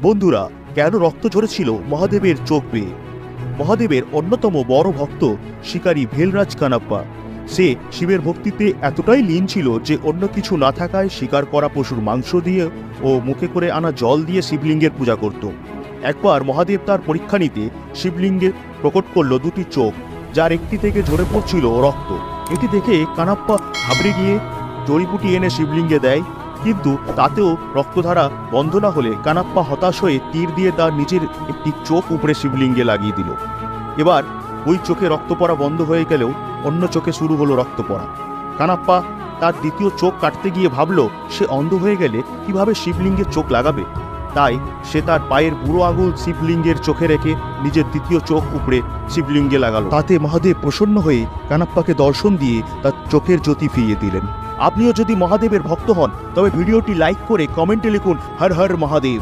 বন্ধুরা, কেন রক্ত ঝরেছিল মহাদেবের চোখ বেয়ে? মহাদেবের অন্যতম বড় ভক্ত শিকারী ভেলরাজ কানাপ্পা। সে শিবের ভক্তিতে এতটাই লীন ছিল যে অন্য কিছু না থাকায় শিকার করা পশুর মাংস দিয়ে ও মুখে করে আনা জল দিয়ে শিবলিঙ্গের পূজা করত। একবার মহাদেব তার পরীক্ষা নিতে শিবলিঙ্গে প্রকট করল দুটি চোখ, যার একটি থেকে ঝরে পড়ছিল রক্ত। এটি দেখে কানাপ্পা ঘাবড়ে গিয়ে জড়িবুটি এনে শিবলিঙ্গে দেয়, কিন্তু তাতেও রক্তধারা বন্ধ না হলে কানাপ্পা হতাশ হয়ে তীর দিয়ে তার নিজের একটি চোখ উপরে শিবলিঙ্গে লাগিয়ে দিল। এবার ওই চোখে রক্ত পড়া বন্ধ হয়ে গেলেও অন্য চোখে শুরু হলো রক্ত পড়া। কানাপ্পা তার দ্বিতীয় চোখ কাটতে গিয়ে ভাবল সে অন্ধ হয়ে গেলে কিভাবে শিবলিঙ্গের চোখ লাগাবে। তাই সে তার পায়ের বুড়ো আঙুল শিবলিঙ্গের চোখে রেখে নিজের দ্বিতীয় চোখ উপরে শিবলিঙ্গে লাগালো। তাতে মহাদেব প্রসন্ন হয়ে কানাপ্পাকে দর্শন দিয়ে তার চোখের জ্যোতি ফিরিয়ে দিলেন। আপনিও যদি মহাদেবের ভক্ত হন তবে ভিডিওটি লাইক করে কমেন্টে লিখুন হর হর মহাদেব।